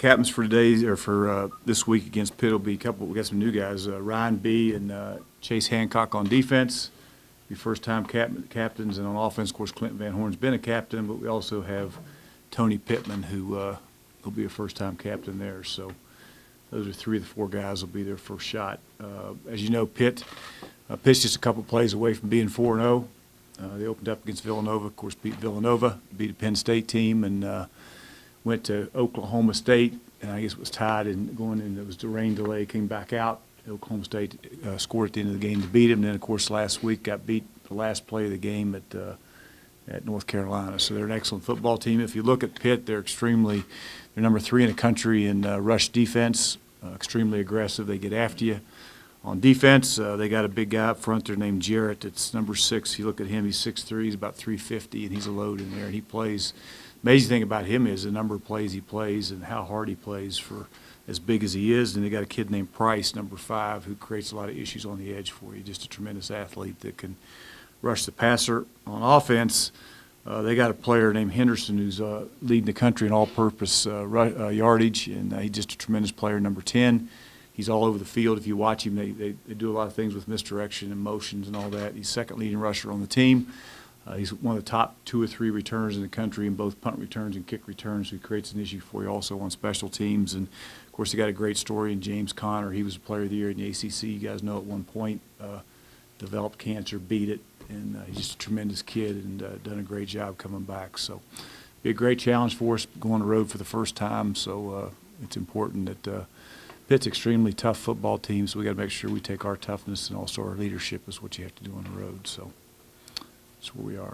captains for today or for this week against Pitt will be a couple. We got some new guys: Ryan B. and Chase Hancock on defense. Be first-time captains, and on offense, of course, Clinton Van Horn's been a captain, but we also have Tony Pittman, who will be a first-time captain there. So those are three of the four guys will be their first shot. As you know, Pitt's just a couple plays away from being 4-0. They opened up against Villanova, of course, beat Villanova, beat a Penn State team, and went to Oklahoma State, and I guess it was tied and going in. It was the rain delay, came back out. Oklahoma State scored at the end of the game to beat him. And then, of course, last week got beat the last play of the game at North Carolina. So they're an excellent football team. If you look at Pitt, they're number 3 in the country in rush defense, extremely aggressive. They get after you. On defense, they got a big guy up front there named Jarrett. It's number 6. You look at him, he's 6'3", he's about 350, and he's a load in there. And he plays. Amazing thing about him is the number of plays he plays and how hard he plays for as big as he is. And they got a kid named Price, number 5, who creates a lot of issues on the edge for you. Just a tremendous athlete that can rush the passer. On offense, they got a player named Henderson who's leading the country in all-purpose yardage, and he's just a tremendous player, number 10. He's all over the field. If you watch him, they do a lot of things with misdirection and motions and all that. He's second leading rusher on the team. He's one of the top 2 or 3 returners in the country in both punt returns and kick returns, who creates an issue for you also on special teams. And, of course, they got a great story in James Conner. He was a player of the year in the ACC. You guys know at one point, developed cancer, beat it, and he's just a tremendous kid and done a great job coming back. So be a great challenge for us going on the road for the first time. So it's important that Pitt's extremely tough football team, so we got to make sure we take our toughness and also our leadership is what you have to do on the road. So that's where we are.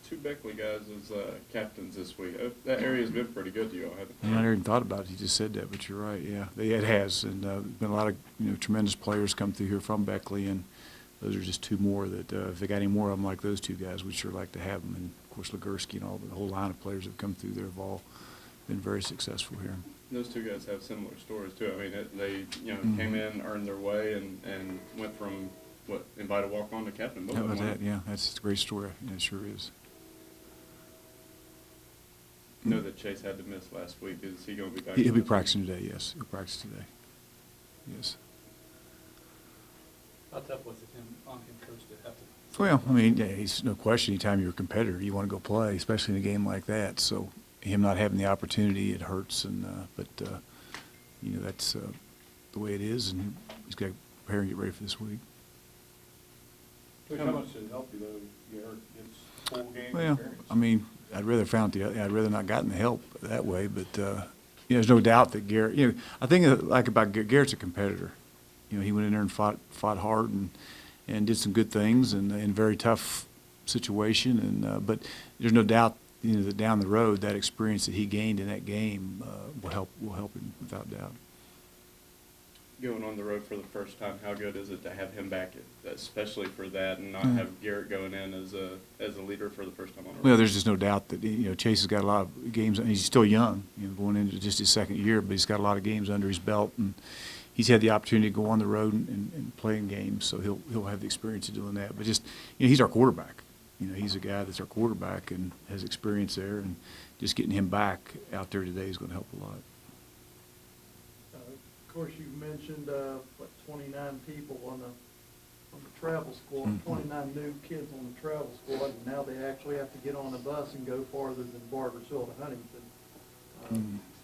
2 Beckley guys as captains this week. That area's been pretty good to you all, hasn't it? Yeah, I never even thought about it. You just said that, but you're right. Yeah, it has, and been a lot of tremendous players come through here from Beckley, and those are just 2 more that if they got any more of them like those 2 guys, we'd sure like to have them. And of course, Legursky and the whole line of players that have come through there have all been very successful here. Those 2 guys have similar stories too. I mean, they came in, earned their way, and went from invited walk-on to captain. How about that? Yeah, that's a great story. Yeah, it sure is. You know that Chase had to miss last week. Is he going to be back? He'll be practicing today. Yes, he'll practice today. Yes. How tough was it on him, Coach, to have to? Well, I mean, yeah, he's no question. Anytime you're a competitor, you want to go play, especially in a game like that. So him not having the opportunity, it hurts. And but that's the way it is, and he's got to prepare and get ready for this week. How much did it help you though? Garrett gets full game Well, experience. I mean, I'd rather not gotten the help that way. But there's no doubt that Garrett. I think about Garrett's a competitor. He went in there and fought hard and did some good things and in a very tough situation. And but there's no doubt that down the road that experience that he gained in that game will help him without doubt. Going on the road for the first time, how good is it to have him back, especially for that, and not have Garrett going in as a leader for the first time on the road? Well, there's just no doubt that Chase has got a lot of games. He's still young, going into just his second year, but he's got a lot of games under his belt, and he's had the opportunity to go on the road and play in games, so he'll have the experience of doing that. But just he's our quarterback. He's a guy that's our quarterback and has experience there, and just getting him back out there today is going to help a lot. Of course, you mentioned 29 people on the travel squad, 29 new kids on the travel squad, and now they actually have to get on a bus and go farther than Barbersville to Huntington.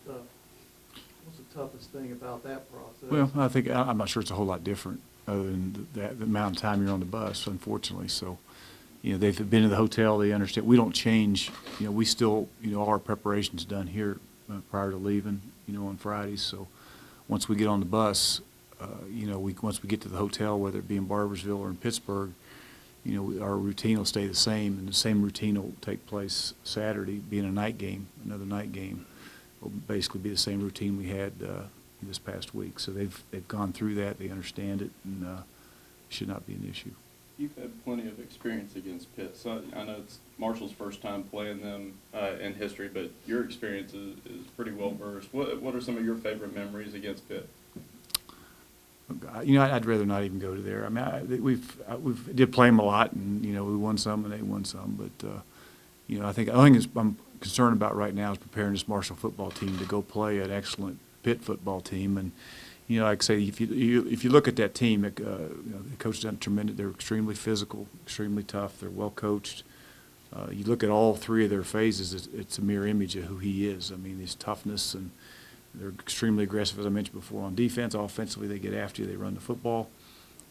What's the toughest thing about that process? Well, I'm not sure it's a whole lot different other than the amount of time you're on the bus, unfortunately. So, they've been to the hotel. They understand. We don't change. We still, all our preparation's done here prior to leaving, on Fridays. So once we get on the bus, once we get to the hotel, whether it be in Barbersville or in Pittsburgh, our routine will stay the same, and the same routine will take place Saturday, being another night game. Will basically be the same routine we had this past week. So they've gone through that. They understand it, and it should not be an issue. You've had plenty of experience against Pitt. So I know it's Marshall's first time playing them in history, but your experience is pretty well versed. What are some of your favorite memories against Pitt? I'd rather not even go to there. I mean, we did play them a lot, and we won some and they won some. But I think I'm concerned about right now is preparing this Marshall football team to go play an excellent Pitt football team. And, you know, like I say, if you look at that team, you know, the coach has done tremendous. They're extremely physical, extremely tough. They're well coached. You look at all three of their phases, it's a mirror image of who he is. I mean, his toughness, and they're extremely aggressive, as I mentioned before, on defense. Offensively, they get after you, they run the football.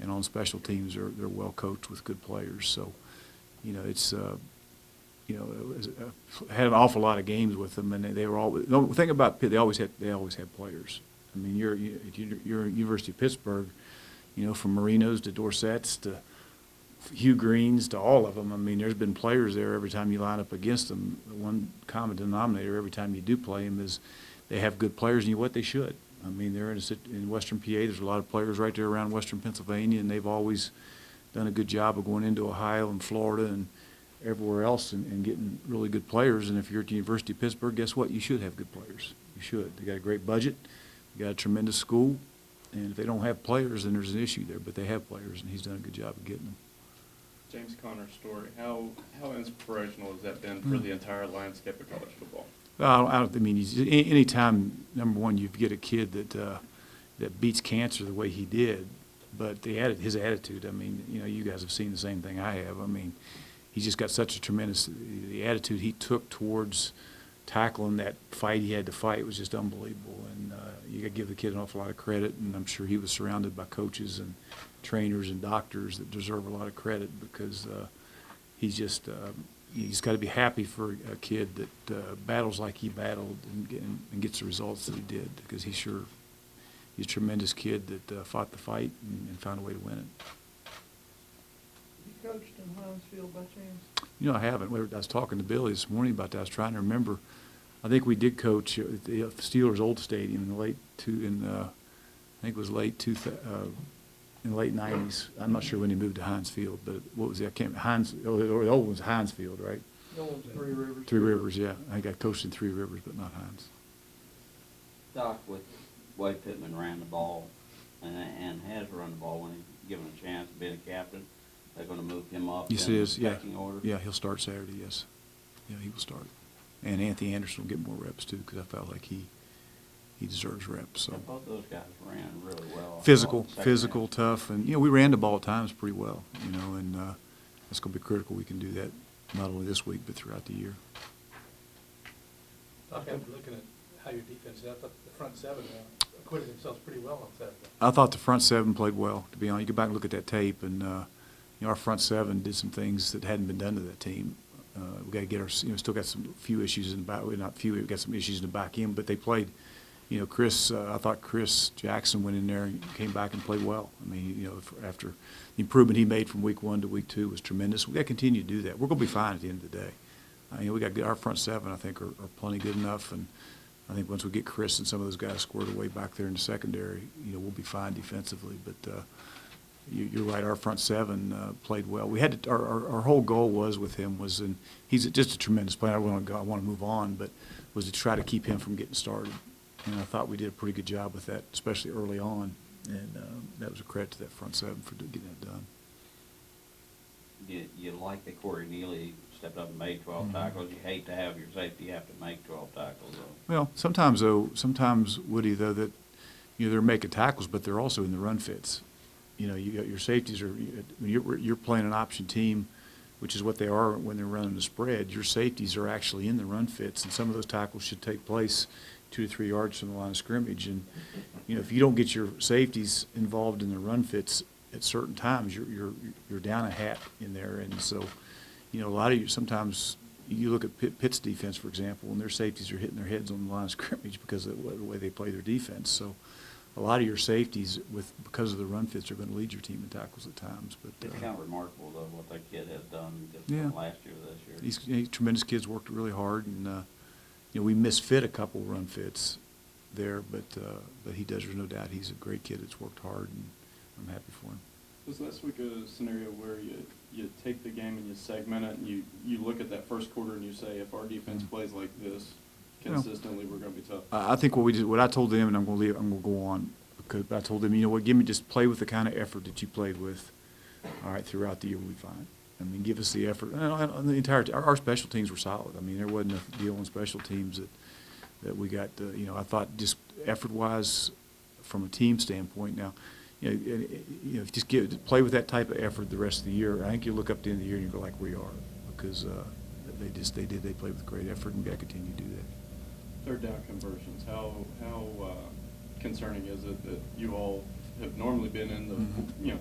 And on special teams, they're well coached with good players. So, you know, it's you know, I had an awful lot of games with them, and they were all. The thing about Pitt, they always had players. I mean, you're at University of Pittsburgh, you know, from Marinos to Dorsetts to Hugh Greens to all of them. I mean, there's been players there every time you line up against them. The one common denominator every time you do play them is they have good players, and you know what, they should. I mean, they're in Western PA. There's a lot of players right there around Western Pennsylvania, and they've always done a good job of going into Ohio and Florida and everywhere else and getting really good players. And if you're at the University of Pittsburgh, guess what? You should have good players. You should. They got a great budget. They got a tremendous school. And if they don't have players, then there's an issue there. But they have players, and he's done a good job of getting them. James Conner's story, how inspirational has that been for the entire landscape of college football? I mean, anytime, number one, you get a kid that beats cancer the way he did, but his attitude, I mean, you know, you guys have seen the same thing I have. I mean, he's just got such a tremendous, the attitude he took towards tackling that fight he had to fight was just unbelievable. And you got to give the kid an awful lot of credit, and I'm sure he was surrounded by coaches and trainers and doctors that deserve a lot of credit because he's got to be happy for a kid that battles like he battled and gets the results that he did, because he's a tremendous kid that fought the fight and found a way to win it. You coached in Hinesfield by chance? You know, I haven't. I was talking to Billy this morning about that. I was trying to remember. I think we did coach at the Steelers' old stadium in the I think it was in the late 90s. I'm not sure when he moved to Heinz Field, but what was it? I can't. The old one was Heinz Field, right? The old Three Rivers. Three Rivers, yeah. I think I coached in Three Rivers, but not Heinz. Doc, with the way Pittman ran the ball and has run the ball when he's given a chance of being a captain, they're going to move him up Yes, in it the is. Yeah, pecking order? yeah, he'll start Saturday. Yes, yeah, he will start. And Anthony Anderson will get more reps too, because I felt like he deserves reps. So Yeah, both those guys ran really well. physical, tough, and you know we ran the ball at times pretty well. You know, and that's going to be critical. We can do that not only this week but throughout the year. Doc, after looking at how your defense, I thought the front seven acquitted themselves pretty well on Saturday. I thought the front seven played well. To be honest, you go back and look at that tape, and you know our front seven did some things that hadn't been done to that team. We got to get still got some few issues in the back. Well, not few. We've got some issues in the back end, but they played. You know, I thought Chris Jackson went in there and came back and played well. I mean, you know, after the improvement he made from week 1 to week 2 was tremendous. We got to continue to do that. We're going to be fine at the end of the day. You know, we got our front seven. I think are plenty good enough, and I think once we get Chris and some of those guys squared away back there in the secondary, you know, we'll be fine defensively. But you're right. Our front seven played well. We had our whole goal with him and he's just a tremendous player. I want to move on, but was to try to keep him from getting started. And I thought we did a pretty good job with that, especially early on. And that was a credit to that front seven for getting that done. You like that Corey Neely stepped up and made 12 tackles. You hate to have your safety have to make 12 tackles, though. Well, sometimes, Woody, though, that you know they're making tackles, but they're also in the run fits. You know, you got your safeties when you're playing an option team, which is what they are when they're running the spread. Your safeties are actually in the run fits, and some of those tackles should take place 2 to 3 yards from the line of scrimmage. And you know, if you don't get your safeties involved in the run fits at certain times, you're down a hat in there. And so, you know, a lot of sometimes you look at Pitt's defense, for example, and their safeties are hitting their heads on the line of scrimmage because of the way they play their defense. So a lot of your safeties, because of the run fits, are going to lead your team in tackles at times. But It's kind of remarkable, though, what that kid has done just Yeah. from last year to this year. He's tremendous kids, worked really hard, and you know, we misfit a couple run fits there, but he does. There's no doubt he's a great kid that's worked hard, and I'm happy for him. Was last week a scenario where you take the game and you segment it, and you look at that first quarter and you say, if our defense plays like this consistently, we're going to be tough? I think what I told them, and I'm going to go on, because I told them, you know what, just play with the kind of effort that you played with, all right, throughout the year, we'll be fine. I mean, give us the effort. And the entire, our special teams were solid. I mean, there wasn't a deal on special teams that we got, you know, I thought just effort-wise from a team standpoint. Now, you know, if you just play with that type of effort the rest of the year, I think you look up at the end of the year and you go like we are, because they played with great effort, and we got to continue to do that. Third down conversions, how concerning is it that you all have normally been in the, you know,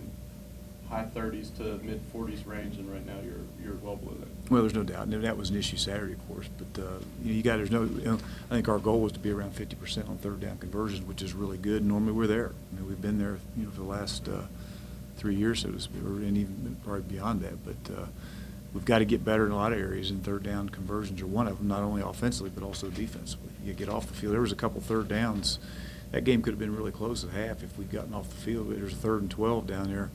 high 30s to mid 40s range, and right now you're well below that? Well, there's no doubt, and that was an issue Saturday, of course. But you got there's no. You know, I think our goal was to be around 50% on third down conversions, which is really good. Normally we're there. I mean, we've been there, you know, for the last 3 years, so to speak, and even probably beyond that. But we've got to get better in a lot of areas, and third down conversions are one of them. Not only offensively, but also defensively. You get off the field. There was a couple third downs. That game could have been really close at half if we'd gotten off the field. There's a 3rd and 12 down there.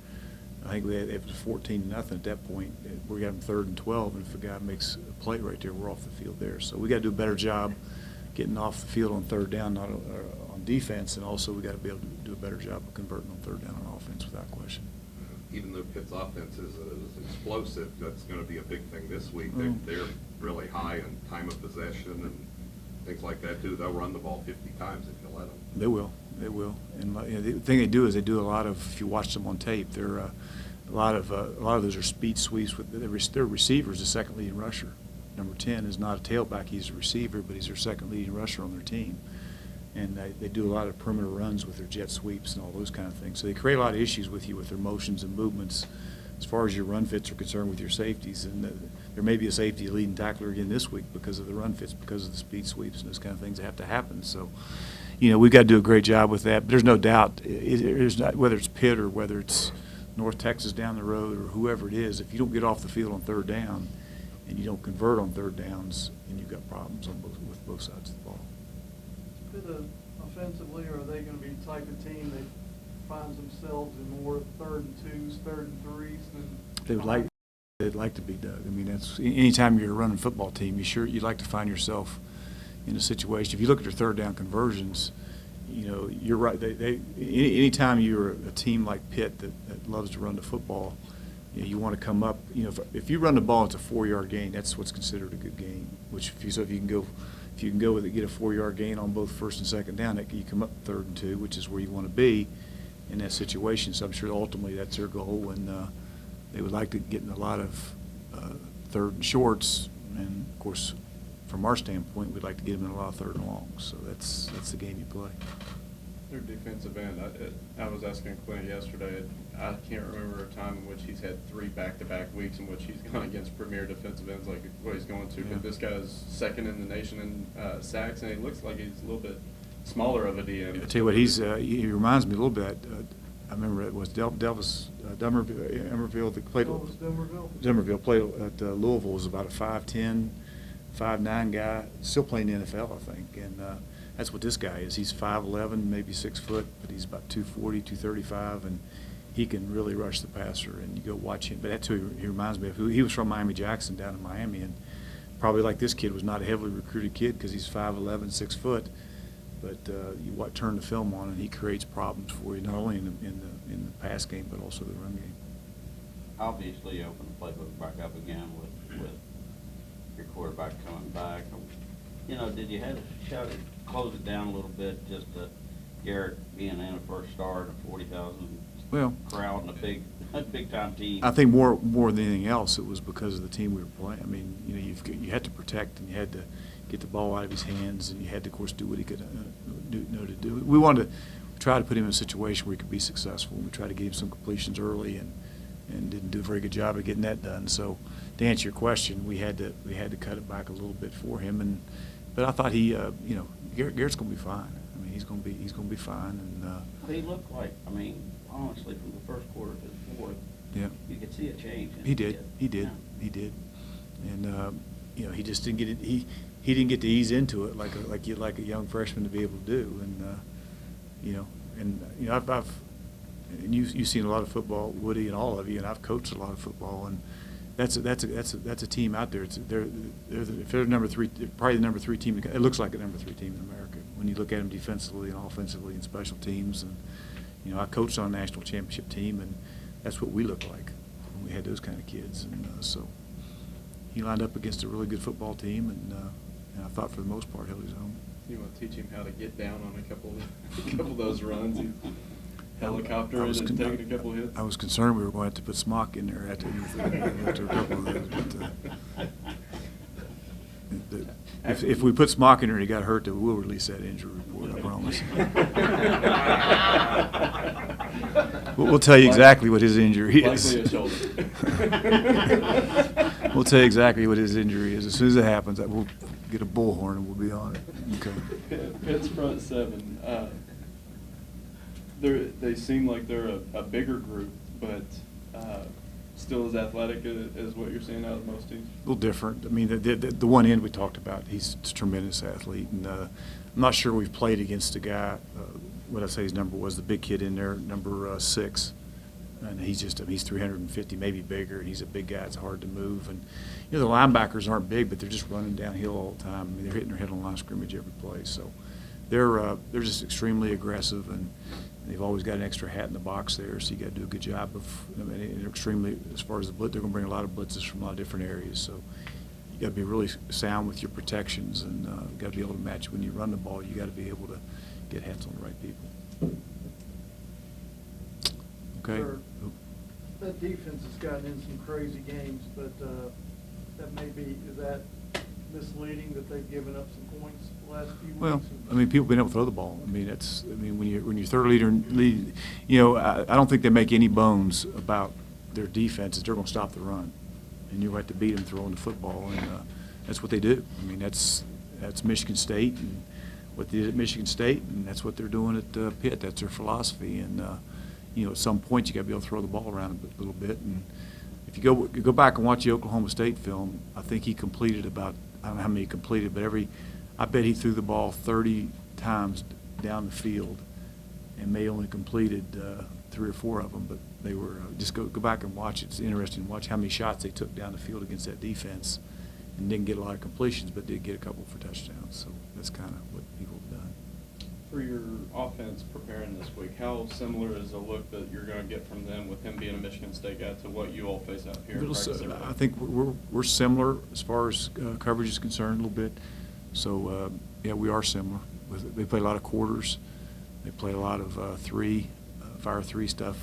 I think it was 14-0 at that point. We got them 3rd and 12, and if a guy makes a play right there, we're off the field there. So we got to do a better job getting off the field on third down, not on defense, and also we got to be able to do a better job of converting on third down on offense without question. Even though Pitt's offense is explosive, that's going to be a big thing this week. Mm. They're really high in time of possession and things like that too. They'll run the ball 50 times if you let them. They will. They will. And you know, the thing they do is they do a lot of. If you watch them on tape, they're a lot of those are speed sweeps with their receiver is the second leading rusher. Number 10 is not a tailback; he's a receiver, but he's their second leading rusher on their team. And they do a lot of perimeter runs with their jet sweeps and all those kind of things. So they create a lot of issues with you with their motions and movements as far as your run fits are concerned with your safeties. And there may be a safety leading tackler again this week because of the run fits, because of the speed sweeps and those kind of things that have to happen. So, you know, we've got to do a great job with that. But there's no doubt, there's not, whether it's Pitt or whether it's North Texas down the road or whoever it is, if you don't get off the field on third down and you don't convert on third downs, then you've got problems on with both sides of the ball. Offensively, or are they going to be the type of team that finds themselves in more 3rd and 2s, 3rd and 3s than? They'd like to be, Doug. I mean, that's anytime you're a running football team, you'd like to find yourself in a situation. If you look at your third down conversions, you know, you're right. Anytime you're a team like Pitt that loves to run the football, you know, you want to come up. You know, if you run the ball, it's a 4-yard gain. That's what's considered a good gain. Which if you can go with it, get a 4-yard gain on both first and second down, you come up 3rd and 2, which is where you want to be in that situation. So I'm sure ultimately that's their goal, and they would like to get in a lot of 3rd and shorts. And of course, from our standpoint, we'd like to get them in a lot of 3rd and longs. So that's the game you play. Their defensive end, I was asking Clint yesterday, I can't remember a time in which he's had 3 back-to-back weeks in which he's gone against premier defensive ends like what he's going to. Yeah. But this guy's 2nd in the nation in sacks, and he looks like he's a little bit smaller of a DM. I tell you what, he reminds me a little bit. I remember it was Delvis Emerville that played. Demerville played at Louisville. Was about a 5'10", 5'9" guy, still playing in the NFL, I think. And that's what this guy is. He's 5'11", maybe 6 foot, but he's about 240, 235, and he can really rush the passer. And you go watch him. But that's who he reminds me of. He was from Miami Jackson down in Miami, and probably like this kid was not a heavily recruited kid because he's 5'11", 6 foot. But you turn the film on, and he creates problems for you, not only in the pass game, but also the run game. Obviously, you open the playbook back up again with your quarterback coming back. You know, did you have to close it down a little bit, just Garrett being in a first start, a 40,000 crowd, and a big time team? I think more than anything else, it was because of the team we were playing. I mean, you know, you had to protect, and you had to get the ball out of his hands, and you had to, of course, do what he could know to do. We wanted to try to put him in a situation where he could be successful. We tried to get him some completions early, and didn't do a very good job of getting that done. So, to answer your question, we had to cut it back a little bit for him, but I thought he, you know, Garrett's going to be fine. I mean, he's going to be fine, and Well, he looked like, I mean, honestly, from the first quarter to the fourth, yeah, you could see a change. he did, and you know, he just didn't get it. He didn't get to ease into it like you'd like a young freshman to be able to do, and you know, and you've seen a lot of football, Woody, and all of you, and I've coached a lot of football, and that's a team out there. If they're number 3, probably the number 3 team. It looks like a number 3 team in America when you look at them defensively and offensively and special teams. And you know, I coached on a national championship team, and that's what we look like. we had those kind of kids. And so he lined up against a really good football team, and I thought for the most part held his own. You want to teach him how to get down on a couple of those runs? He's helicopter and taking a couple of hits. I was concerned we were going to have to put Smock in there after a couple of those. But, if we put Smock in there and he got hurt, then we'll release that injury report, I promise. We'll tell you exactly what his injury is. Likely a shoulder. We'll tell you exactly what his injury is. As soon as it happens, we'll get a bullhorn and we'll be on it. Okay. Pitt's front seven, they seem like they're a bigger group, but still as athletic as what you're seeing out of most teams? A little different. I mean, the one end we talked about, he's a tremendous athlete, and I'm not sure we've played against a guy, what I say his number was, the big kid in there, number 6, and he's 350, maybe bigger, and he's a big guy. It's hard to move, and the linebackers aren't big, but they're just running downhill all the time. I mean, they're hitting their head on the line of scrimmage every play, so they're just extremely aggressive, and they've always got an extra hat in the box there, so you got to do a good job of. I mean, they're extremely, as far as the blitz, they're going to bring a lot of blitzes from a lot of different areas. So you got to be really sound with your protections, and you got to be able to match when you run the ball. You got to be able to get hats on the right people. Okay. Sure. That defense has gotten in some crazy games, but that may be, is that misleading that they've given up some points the last few weeks? Well, I mean, people have been able to throw the ball. I mean, when you're third lead, I don't think they make any bones about their defense that they're going to stop the run, and you have to beat them throwing the football, and that's what they do. I mean, that's Michigan State, and what they did at Michigan State, and that's what they're doing at Pitt. That's their philosophy, and at some point you got to be able to throw the ball around a little bit. And if you go back and watch the Oklahoma State film, I think he completed about, I don't know how many he completed, but I bet he threw the ball 30 times down the field, and may only completed 3 or 4 of them. But they were just go back and watch it. It's interesting to watch how many shots they took down the field against that defense, and didn't get a lot of completions, but did get a couple for touchdowns. So that's kind of what people have done. For your offense preparing this week, how similar is the look that you're going to get from them with him being a Michigan State guy to what you all face out here? In practice every day? I think we're similar as far as coverage is concerned a little bit. So, yeah, we are similar. They play a lot of quarters. They play a lot of fire 3 stuff.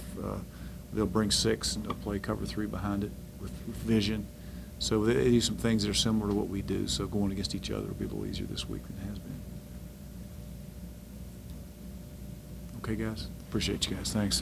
They'll bring 6 and they'll play cover 3 behind it with vision. So they do some things that are similar to what we do. So going against each other will be a little easier this week than it has been. Okay, guys? Appreciate you guys. Thanks.